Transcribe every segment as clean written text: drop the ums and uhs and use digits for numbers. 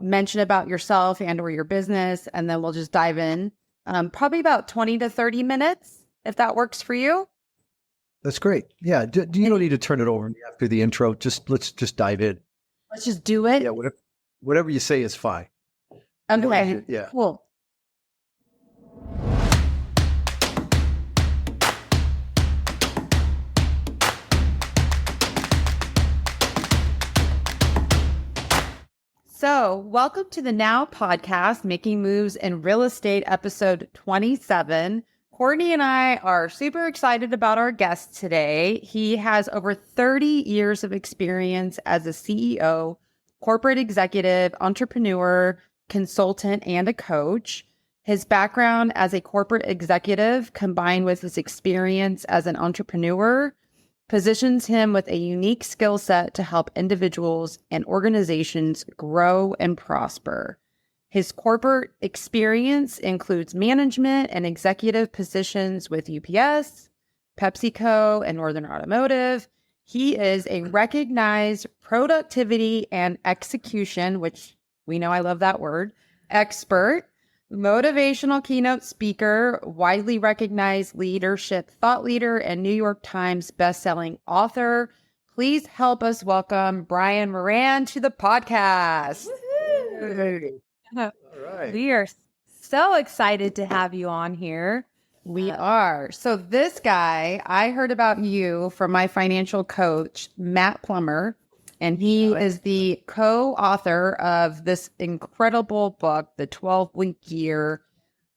mention about yourself and or your business, and then we'll just dive in. Probably about 20 to 30 minutes, if that works for you. That's great. Yeah. You don't need to turn it over after the intro. Let's just dive in. Let's just do it. Yeah. Whatever you say is fine. Okay. Yeah. Cool. So, welcome to the Now podcast, Making Moves in Real Estate, episode 27. Courtney and I are super excited about our guest today. He has over 30 years of experience as a CEO, corporate executive, entrepreneur, consultant, and a coach. His background as a corporate executive, combined with his experience as an entrepreneur, positions him with a unique skill set to help individuals and organizations grow and prosper. His corporate experience includes management and executive positions with UPS, PepsiCo, and Northern Automotive. He is a recognized productivity and execution, which we know I love that word, expert, motivational keynote speaker, widely recognized leadership thought leader, and New York Times bestselling author. Please help us welcome Brian Moran to the podcast. Hey. All right. We are so excited to have you on here. We are. So this guy, I heard about you from my financial coach, Matt Plummer, and he is the co-author of this incredible book, The 12-Week Year.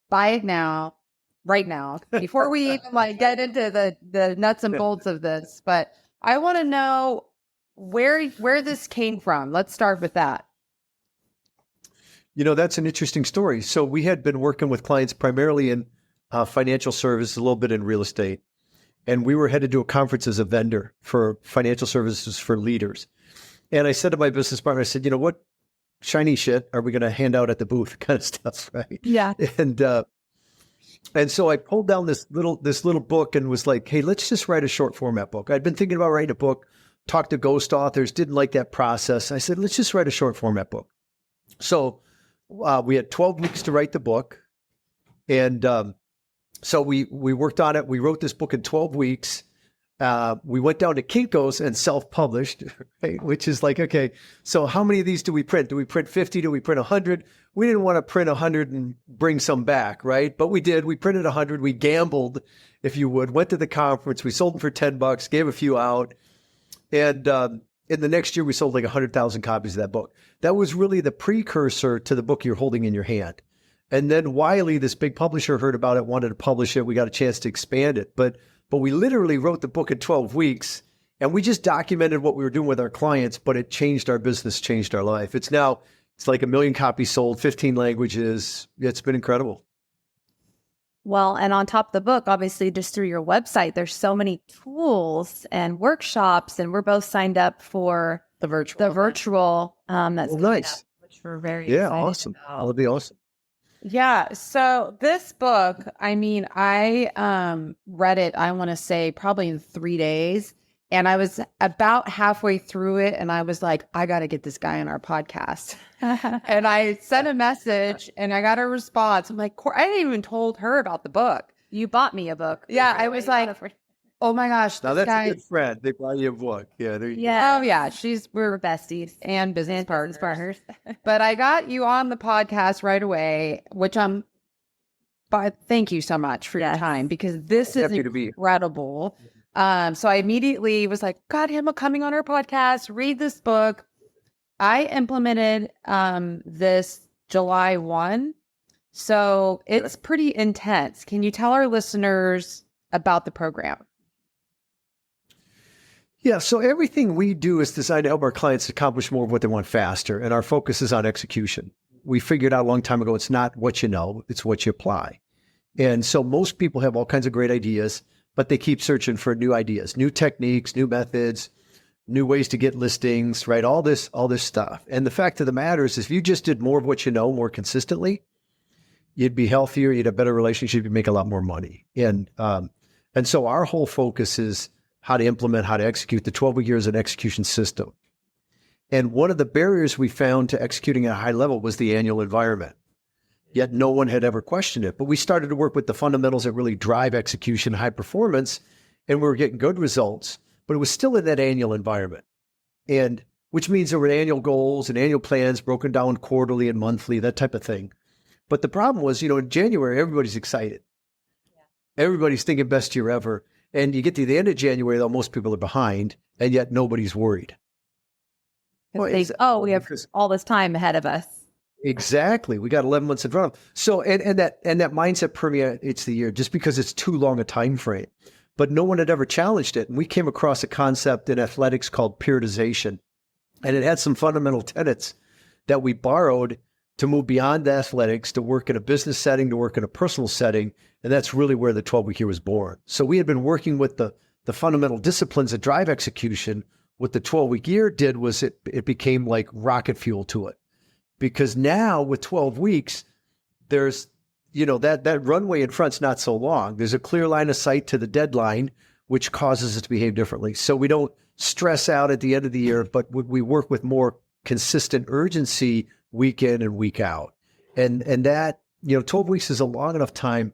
Buy it now, right now, before we even get into the nuts and bolts of this. But I want to know where this came from. Let's start with that. That's an interesting story. So we had been working with clients primarily in financial services, a little bit in real estate. And we were headed to a conference as a vendor for financial services for leaders. And I said to my business partner, I said, what shiny shit are we going to hand out at the booth kind of stuff, right? Yeah. And so I pulled down this little book and was like, hey, let's just write a short format book. I'd been thinking about writing a book, talked to ghost authors, didn't like that process. I said, let's just write a short format book. So we had 12 weeks to write the book. And so we worked on it. We wrote this book in 12 weeks. We went down to Kinko's and self-published, right? Which is like, okay, so how many of these do we print? Do we print 50? Do we print 100? We didn't want to print 100 and bring some back, right? But we did. We printed 100. We gambled, if you would, went to the conference. We sold them for $10, gave a few out. And in the next year, we sold like 100,000 copies of that book. That was really the precursor to the book you're holding in your hand. And then Wiley, this big publisher, heard about it, wanted to publish it. We got a chance to expand it. But we literally wrote the book in 12 weeks, and we just documented what we were doing with our clients, but it changed our business, changed our life. It's like 1 million copies sold, 15 languages. It's been incredible. Well, and on top of the book, obviously, just through your website, there's so many tools and workshops, and we're both signed up for The virtual. That's nice. up, which we're very Yeah, excited awesome. about. That'll be awesome. Yeah. So this book, I read it, I want to say probably in 3 days. And I was about halfway through it. And I was like, I got to get this guy on our podcast. And I sent a message and I got a response. I'm like, I hadn't even told her about the book. You bought me a book. Yeah. I was like, oh my gosh. Now this that's guy... a good friend. They buy you a book. Yeah. Yeah. Oh yeah. We're We're besties and business partners. partners. But I got you on the podcast right away, which but thank you so much for your time, because this is Happy to be here. incredible. So I immediately was like, got him coming on our podcast, read this book. I implemented this July 1. So it's pretty intense. Can you tell our listeners about the program? Yeah, so everything we do is designed to help our clients accomplish more of what they want faster, and our focus is on execution. We figured out a long time ago, it's not what you know, it's what you apply. And so most people have all kinds of great ideas, but they keep searching for new ideas, new techniques, new methods, new ways to get listings, right? All this stuff. And the fact of the matter is, if you just did more of what you know more consistently, you'd be healthier, you'd have a better relationship, you'd make a lot more money. And so our whole focus is how to implement, how to execute. The 12-week year is an execution system. And one of the barriers we found to executing at a high level was the annual environment. Yet no one had ever questioned it. But we started to work with the fundamentals that really drive execution, high performance, and we were getting good results. But it was still in that annual environment. And which means there were annual goals and annual plans broken down quarterly and monthly, that type of thing. But the problem was, in January, everybody's excited. Yeah. Everybody's thinking best year ever. And you get to the end of January, though, most people are behind, and yet nobody's worried. We have all this time ahead of us. Exactly. We got 11 months in front of them. So, and that mindset permeates the year just because it's too long a time frame. But no one had ever challenged it. And we came across a concept in athletics called prioritization. And it had some fundamental tenets that we borrowed to move beyond athletics, to work in a business setting, to work in a personal setting. And that's really where the 12-week year was born. So we had been working with the fundamental disciplines that drive execution. What the 12-week year did was it became like rocket fuel to it. Because now with 12 weeks, there's, that runway in front's not so long. There's a clear line of sight to the deadline, which causes us to behave differently. So we don't stress out at the end of the year, but we work with more consistent urgency week in and week out. And that, 12 weeks is a long enough time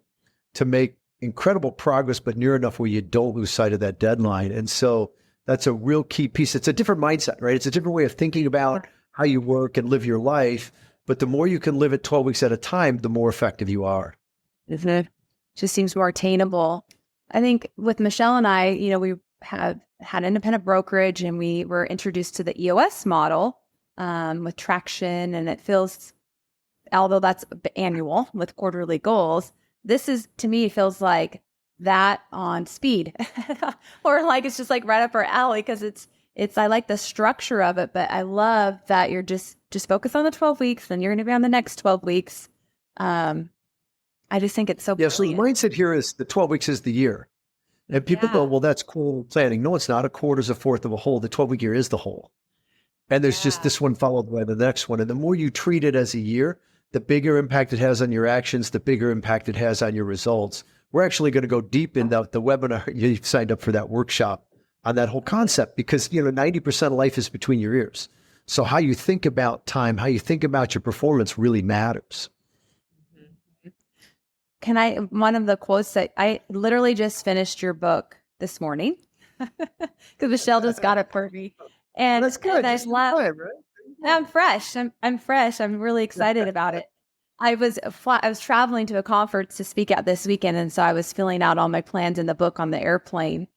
to make incredible progress, but near enough where you don't lose sight of that deadline. And so that's a real key piece. It's a different mindset, right? It's a different way of thinking about how you work and live your life. But the more you can live it 12 weeks at a time, the more effective you are. Isn't it? Just seems more attainable. I think with Michelle and I, we have had independent brokerage and we were introduced to the EOS model with traction. And it feels, although that's annual with quarterly goals, this is, to me, feels like that on speed or like it's just like right up our alley because I like the structure of it, but I love that you're just focus on the 12 weeks, then you're going to be on the next 12 weeks. I just think it's so brilliant. So the mindset here is the 12 weeks is the year. And people go, well, that's cool planning. No, it's not. A quarter is a fourth of a whole. The 12-week year is the whole. And there's just this one followed by the next one. And the more you treat it as a year, the bigger impact it has on your actions, the bigger impact it has on your results. We're actually going to go deep in the webinar. You've signed up for that workshop on that whole concept because, 90% of life is between your ears. So how you think about time, how you think about your performance really matters. One of the quotes that I literally just finished your book this morning because Michelle just got it for me. And that's good. And right? I'm fresh. I'm fresh. I'm really excited about it. I was traveling to a conference to speak at this weekend. And so I was filling out all my plans in the book on the airplane.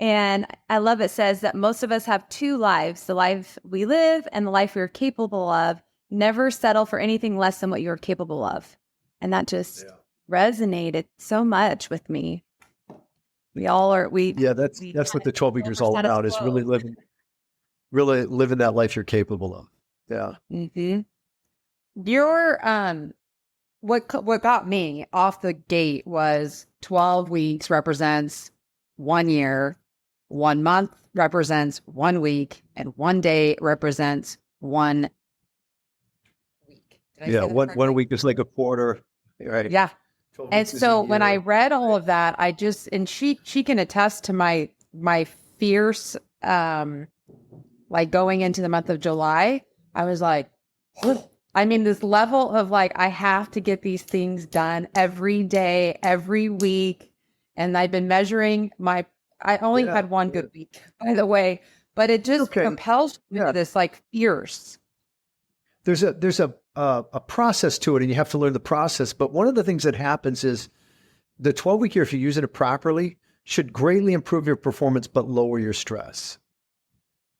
And I love it says that most of us have two lives, the life we live and the life we're capable of. Never settle for anything less than what you're capable of. And that just resonated so much with me. We all are. That's what the 12-week is all about, is really living that life you're capable of. Yeah. Mm-hmm. Your, what got me off the gate was 12 weeks represents 1 year. 1 month represents 1 week, and 1 day represents 1 week. One week is like a quarter, right? Yeah. And so when I read all of that, and she can attest to my fierce, like going into the month of July, I was like, this level of like, I have to get these things done every day, every week. And I've been measuring I only had one good week, by the way, but it just compels me to this like fierce. There's a process to it, and you have to learn the process. But one of the things that happens is the 12-week year, if you're using it properly, should greatly improve your performance, but lower your stress.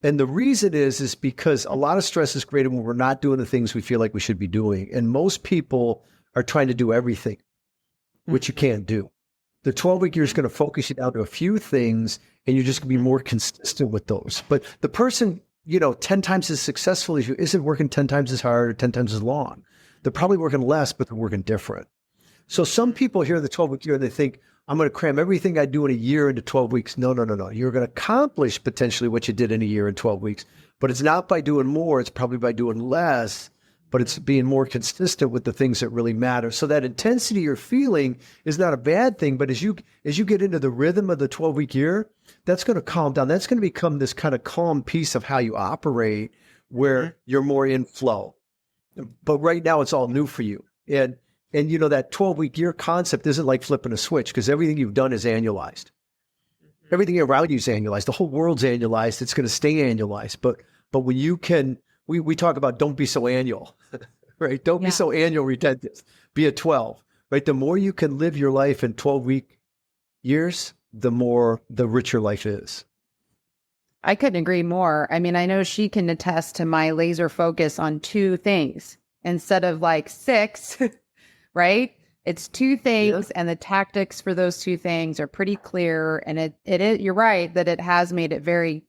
And the reason is because a lot of stress is created when we're not doing the things we feel like we should be doing. And most people are trying to do everything, which you can't do. The 12-week year is going to focus you down to a few things, and you're just going to be more consistent with those. But the person, 10 times as successful as you isn't working 10 times as hard or 10 times as long. They're probably working less, but they're working different. So some people hear the 12-week year and they think, I'm going to cram everything I do in a year into 12 weeks. No. You're going to accomplish potentially what you did in a year in 12 weeks, but it's not by doing more. It's probably by doing less, but it's being more consistent with the things that really matter. So that intensity you're feeling is not a bad thing, but as you get into the rhythm of the 12-week year, that's going to calm down. That's going to become this kind of calm piece of how you operate, where you're more in flow. But right now it's all new for you. And that 12-week year concept isn't like flipping a switch, because everything you've done is annualized. Everything around you is annualized. The whole world's annualized. It's going to stay annualized. But when you can, we talk about don't be so annual, right? Don't be so annual retentive. Be a 12, right? The more you can live your life in 12-week years, the richer life is. I couldn't agree more. I mean, I know she can attest to my laser focus on 2 things instead of like 6, right? It's 2 things, and the tactics for those 2 things are pretty clear. And it is, you're right that it has made it very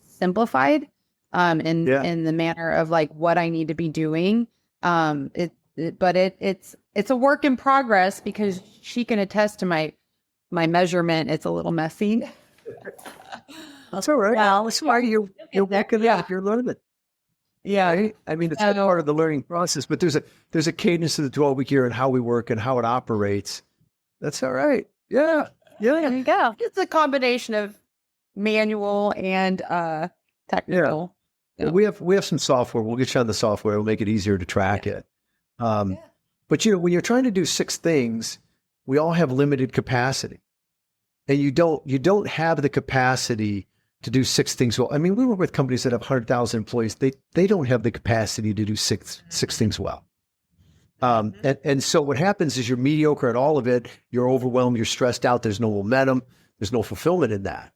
simplified in the manner of like what I need to be doing. But it's a work in progress, because she can attest to my measurement. It's a little messy. That's all right. Well, that's why you're working it up. You're learning it. Yeah, right? I mean, it's part of the learning process, but there's a cadence to the 12-week year and how we work and how it operates. That's all right. Yeah. There you go. It's a combination of manual and technical. Yeah. We have some software. We'll get you on the software. It'll make it easier to track it. But when you're trying to do 6 things, we all have limited capacity, and you don't have the capacity to do 6 things well. I mean, we work with companies that have 100,000 employees. They don't have the capacity to do six things well. And so what happens is you're mediocre at all of it. You're overwhelmed. You're stressed out. There's no momentum. There's no fulfillment in that.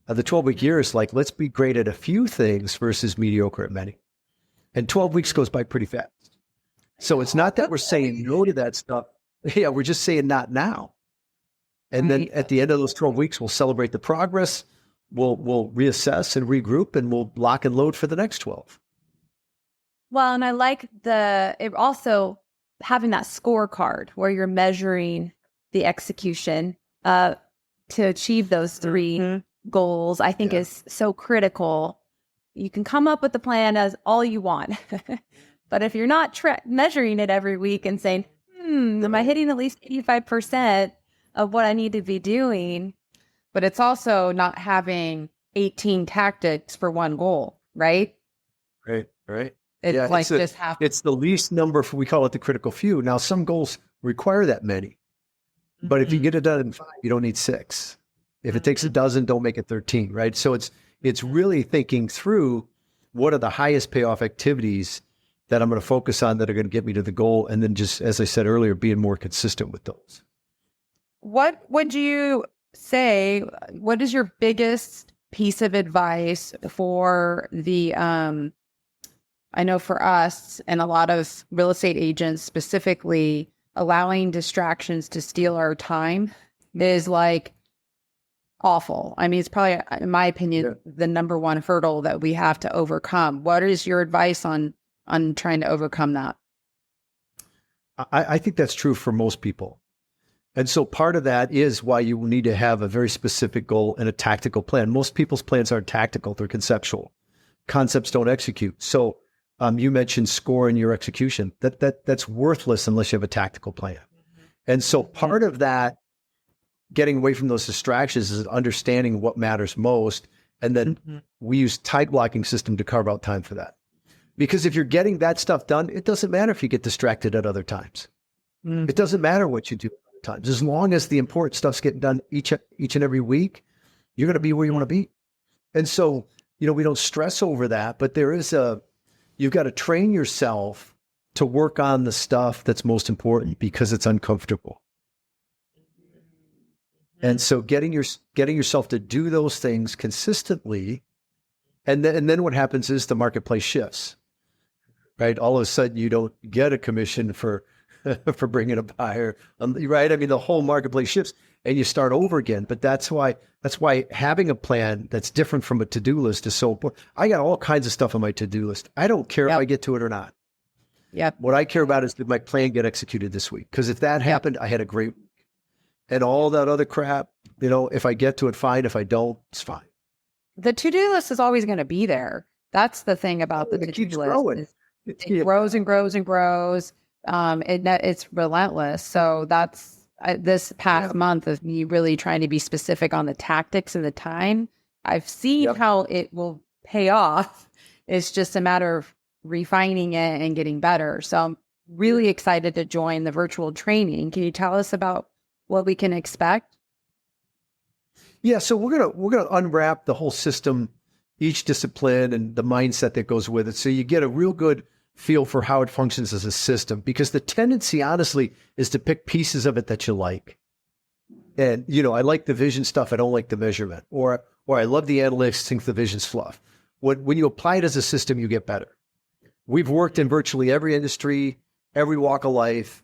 The 12-week year is like, let's be great at a few things versus mediocre at many. And 12 weeks goes by pretty fast. So it's not that we're saying no to that stuff. Yeah, we're just saying not now. And then at the end of those 12 weeks, we'll celebrate the progress. We'll reassess and regroup, and we'll lock and load for the next 12. Well, and I like it also having that scorecard where you're measuring the execution to achieve those 3 goals. I think is so critical. You can come up with the plan as all you want, but if you're not measuring it every week and saying, am I hitting at least 85% of what I need to be doing? But it's also not having 18 tactics for one goal, right? Right. It's the least number we call it the critical few. Now, some goals require that many, but if you get it done in 5, you don't need 6. If it takes a dozen, don't make it 13, right? So it's really thinking through what are the highest payoff activities that I'm going to focus on that are going to get me to the goal. And then just, as I said earlier, being more consistent with those. What would you say, what is your biggest piece of advice for the, I know for us and a lot of real estate agents specifically, allowing distractions to steal our time is like awful. I mean, it's probably, in my opinion, the number one hurdle that we have to overcome. What is your advice on trying to overcome that? I think that's true for most people. And so part of that is why you need to have a very specific goal and a tactical plan. Most people's plans aren't tactical, they're conceptual. Concepts don't execute. So you mentioned score in your execution. That's worthless unless you have a tactical plan. And so part of that, getting away from those distractions, is understanding what matters most. And then we use time blocking system to carve out time for that. Because if you're getting that stuff done, it doesn't matter if you get distracted at other times. It doesn't matter what you do at other times. As long as the important stuff's getting done each and every week, you're going to be where you want to be. And so, we don't stress over that, but you've got to train yourself to work on the stuff that's most important because it's uncomfortable. And so getting yourself to do those things consistently, and then what happens is the marketplace shifts, right? All of a sudden you don't get a commission for bringing a buyer, right? I mean, the whole marketplace shifts and you start over again. But that's why having a plan that's different from a to-do list is so important. I got all kinds of stuff on my to-do list. I don't care if I get to it or not. Yep. What I care about is did my plan get executed this week? Because if that happened, I had a great week. And all that other crap, if I get to it, fine. If I don't, it's fine. The to-do list is always going to be there. That's the thing about the to-do list. It grows and grows and grows. It's relentless. So that's this past month of me really trying to be specific on the tactics and the time. I've seen how it will pay off It's just a matter of refining it and getting better. So I'm really excited to join the virtual training. Can you tell us about what we can expect? Yeah, so we're gonna unwrap the whole system, each discipline and the mindset that goes with it, so you get a real good feel for how it functions as a system. Because the tendency, honestly, is to pick pieces of it that you like. And I like the vision stuff, I don't like the measurement, or I love the analytics, think the vision's fluff. When you apply it as a system, you get better. We've worked in virtually every industry, every walk of life.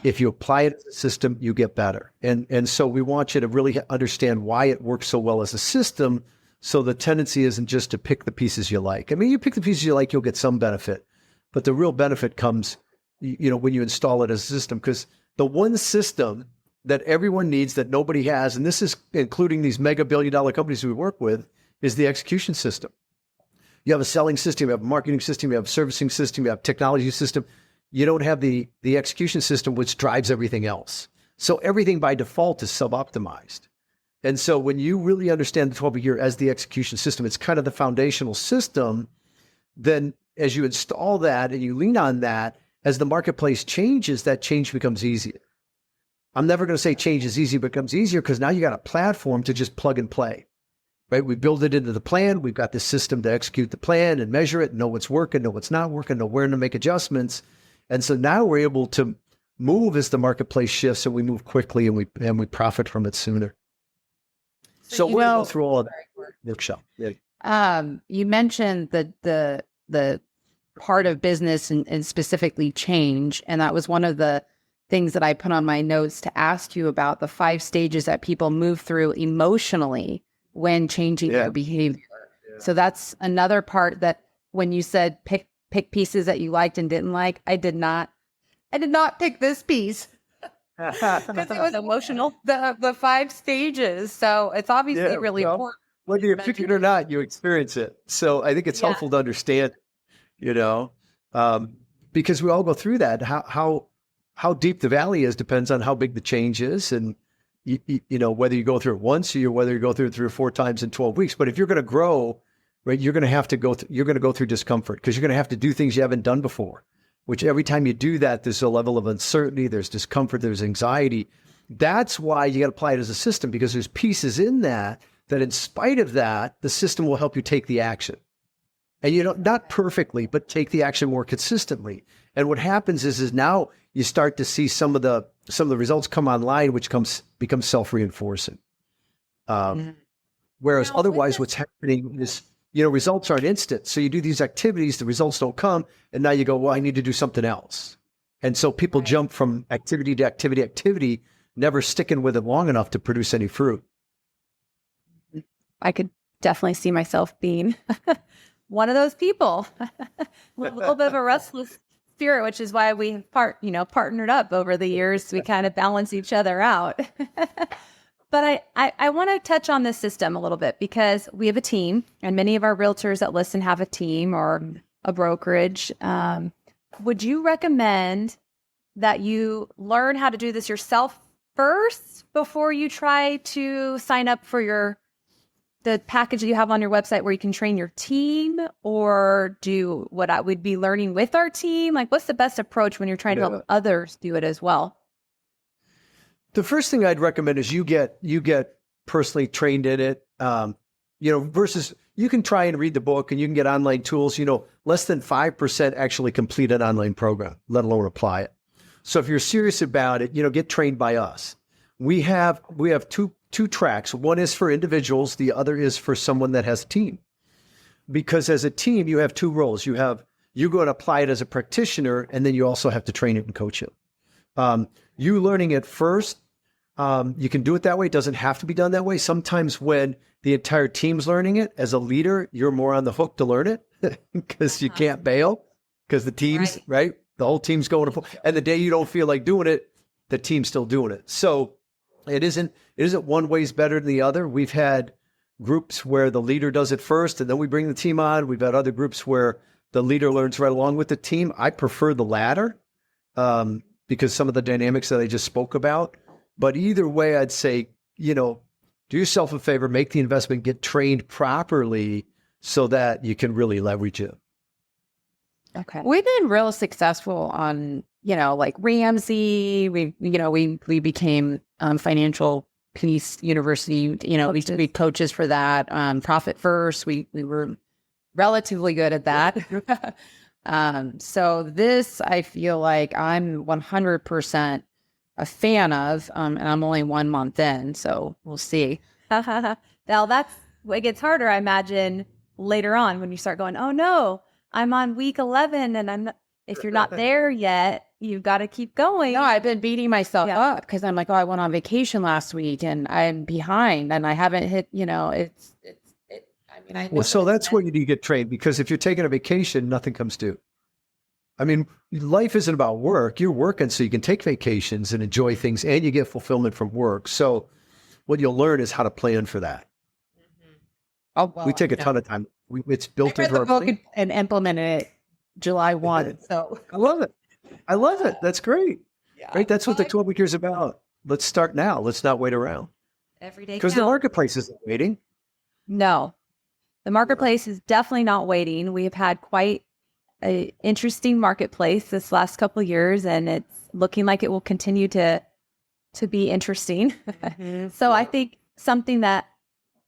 If you apply it as a system, you get better. And so we want you to really understand why it works so well as a system. So the tendency isn't just to pick the pieces you like. I mean, you pick the pieces you like, you'll get some benefit, but the real benefit comes, when you install it as a system. Because the one system that everyone needs that nobody has, and this is including these mega billion-dollar companies we work with, is the execution system. You have a selling system, you have a marketing system, you have a servicing system, you have a technology system. You don't have the execution system, which drives everything else. So everything by default is sub-optimized. And so when you really understand the 12-year as the execution system, it's kind of the foundational system. Then as you install that and you lean on that, as the marketplace changes, that change becomes easier. I'm never going to say change is easy, but becomes easier because now you got a platform to just plug and play, right? We build it into the plan. We've got this system to execute the plan and measure it, know what's working, know what's not working, know where to make adjustments. And so now we're able to move as the marketplace shifts, and we move quickly, and we profit from it sooner. So we'll go through all of that workshop. Yeah. You mentioned the part of business and specifically change, and that was one of the things that I put on my notes to ask you about, the 5 stages that people move through emotionally when changing their behavior. Yeah. So that's another part that when you said pick pieces that you liked and didn't like, I did not pick this piece. Because it was emotional. The 5 stages. So it's obviously really important. Whether you pick it or not, you experience it. So I think it's helpful to understand, because we all go through that. How deep the valley is depends on how big the change is, and whether you go through it once or whether you go through it 3 or 4 times in 12 weeks. But if you're going to grow, right, you're going to have to go through discomfort, because you're going to have to do things you haven't done before. Which every time you do that, there's a level of uncertainty, there's discomfort, there's anxiety. That's why you got to apply it as a system, because there's pieces in that in spite of that, the system will help you take the action. And not perfectly, but take the action more consistently. And what happens is now you start to see some of the results come online, which becomes self-reinforcing. Whereas otherwise, what's happening is, results aren't instant. So you do these activities, the results don't come, and now you go, well, I need to do something else. And so people jump from activity to activity, never sticking with it long enough to produce any fruit. I could definitely see myself being one of those people with a little bit of a restless spirit, which is why we partnered up over the years. We kind of balance each other out. But I want to touch on this system a little bit, because we have a team, and many of our realtors that listen have a team or a brokerage. Would you recommend that you learn how to do this yourself first before you try to sign up for the package that you have on your website where you can train your team, or do what I would be learning with our team? Like, what's the best approach when you're trying to help others do it as well? The first thing I'd recommend is you get personally trained in it, versus you can try and read the book and you can get online tools. Less than 5% actually complete an online program, let alone apply it. So if you're serious about it, get trained by us. We have two tracks. One is for individuals. The other is for someone that has a team. Because as a team, you have 2 roles. You go and apply it as a practitioner, and then you also have to train it and coach it. You learning it first, you can do it that way. It doesn't have to be done that way. Sometimes when the entire team's learning it, as a leader, you're more on the hook to learn it because you can't bail, because the team's, right? The whole team's going to, and the day you don't feel like doing it, the team's still doing it. So it isn't one way's better than the other. We've had groups where the leader does it first and then we bring the team on. We've had other groups where the leader learns right along with the team. I prefer the latter because some of the dynamics that I just spoke about. But either way, I'd say, do yourself a favor, make the investment, get trained properly so that you can really leverage it. Okay. We've been real successful on, like Ramsey. We became financial peace university. We coaches for that. Profit First. We were relatively good at that. So this, I feel like I'm 100% a fan of, and I'm only 1 month in, so we'll see. Now it gets harder, I imagine, later on when you start going, oh no, I'm on week 11 and I'm not, if you're not there yet, you've got to keep going. No, I've been beating myself up because I'm like, oh, I went on vacation last week and I'm behind and I haven't hit, I know So that's where you need to get trained, because if you're taking a vacation, nothing comes due. I mean, life isn't about work. You're working so you can take vacations and enjoy things, and you get fulfillment from work. So what you'll learn is how to plan for that. Oh, well, we take a ton of time. It's built into our book and implemented it July 1. So I love it. That's great. Yeah. Right. That's what the 12-week year is about. Let's start now. Let's not wait around. Every day. Because the marketplace isn't waiting. No, the marketplace is definitely not waiting. We have had quite an interesting marketplace this last couple of years, and it's looking like it will continue to be interesting. So I think something that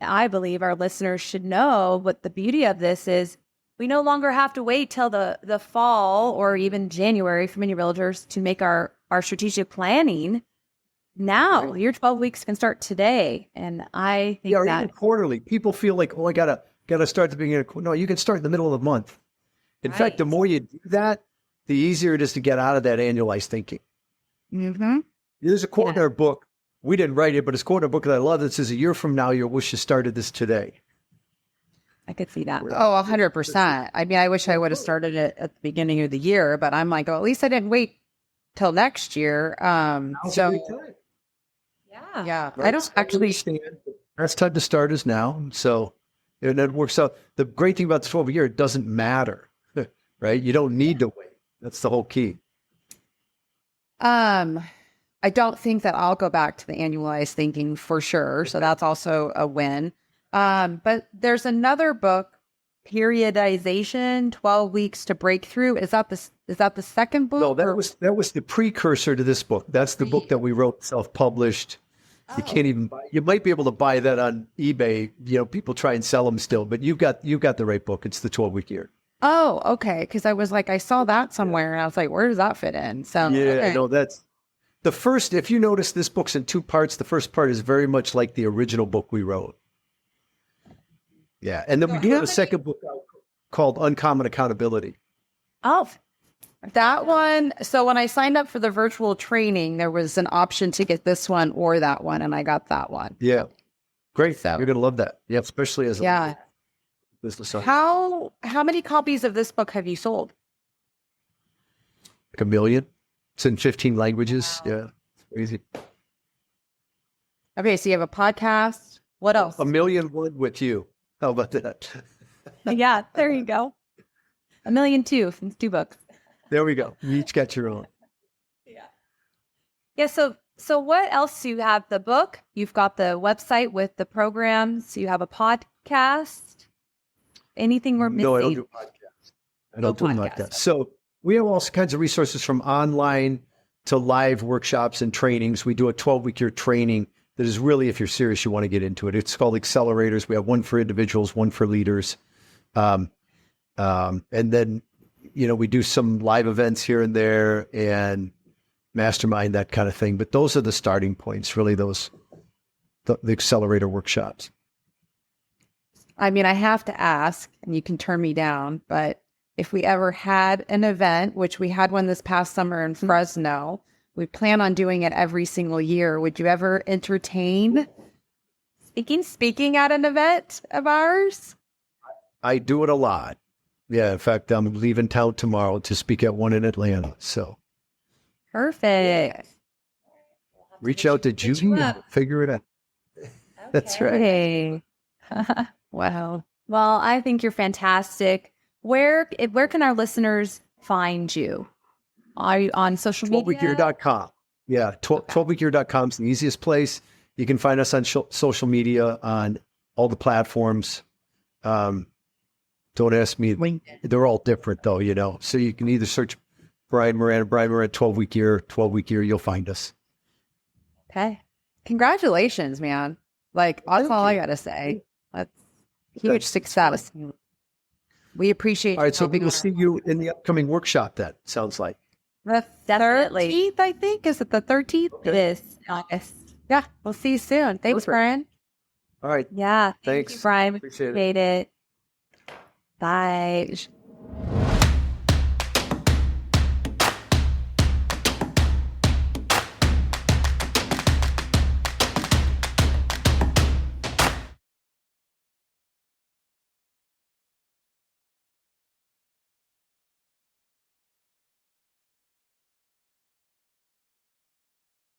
I believe our listeners should know, what the beauty of this is, we no longer have to wait till the fall or even January for many realtors to make our strategic planning. Now, your 12 weeks can start today. And I think or that even quarterly. People feel like, oh, I gotta start at the beginning. No, you can start in the middle of the month. In fact, the more you do that, the easier it is to get out of that annualized thinking. Mm-hmm. There's a quote in our book. We didn't write it, but it's a quote in a book that I love that says, a year from now, you'll wish you started this today. I could see that. Oh, 100%. I mean, I wish I would have started it at the beginning of the year, but I'm like, oh, at least I didn't wait till next year. Yeah. Right? I don't actually understand. Best time to start is now. So and it works out. The great thing about the 12 year, it doesn't matter, right? You don't need to wait. That's the whole key. I don't think that I'll go back to the annualized thinking for sure. So that's also a win. But there's another book, Periodization, 12 Weeks to Breakthrough. Is that the second book? No, that was the precursor to this book. That's the book that we wrote, self-published. You can't even buy. You might be able to buy that on eBay. People try and sell them still, but you've got the right book. It's the 12-week year. Oh, okay. Because I was like, I saw that somewhere, and I was like, where does that fit in? So no, that's the first. If you notice, this book's in 2 parts. The first part is very much like the original book we wrote. Yeah, and then we do have a second book out called Uncommon Accountability. Oh, that one. So when I signed up for the virtual training, there was an option to get this one or that one, and I got that one. Yeah, great. So you're gonna love that. Yeah, especially as a business owner. How many copies of this book have you sold? Like 1 million. It's in 15 languages. Wow. Yeah, it's crazy. Okay, so you have a podcast. What else? 1 million word with you. How about that? Yeah, there you go. 1 million too, from 2 books. There we go. You each got your own. Yeah. So what else do you have? The book. You've got the website with the programs. You have a podcast. Anything we're missing? No, I don't do podcasts. I don't do podcasts. So we have all kinds of resources, from online to live workshops and trainings. We do a 12-week year training that is really, if you're serious, you want to get into it. It's called Accelerators. We have one for individuals, one for leaders. And then, we do some live events here and there and mastermind, that kind of thing. But those are the starting points, really, the accelerator workshops. I mean, I have to ask, and you can turn me down, but if we ever had an event, which we had one this past summer in Fresno, we plan on doing it every single year. Would you ever entertain speaking at an event of ours? I do it a lot. Yeah. In fact, I'm leaving town tomorrow to speak at one in Atlanta. So perfect. Reach out to Judy and figure it out. Okay. That's right. Wow. Well, I think you're fantastic. Where can our listeners find you? Are you on social media? 12weekyear.com. Yeah, 12weekyear.com is the easiest place. You can find us on social media on all the platforms. Don't ask me. They're all different though, you know. So you can either search Brian Moran 12-week year, you'll find us. Okay. Congratulations, man. Like, that's all I got to say. That's huge success. We appreciate All right, so we'll see you in the upcoming workshop then, sounds like. the Definitely. 13th, I think. Is it the 13th? It is August. Yeah. We'll see you soon. Thanks, Perfect. Brian. All right. Yeah. Thanks. Thank you, Brian. Appreciate it. Appreciate it. Bye.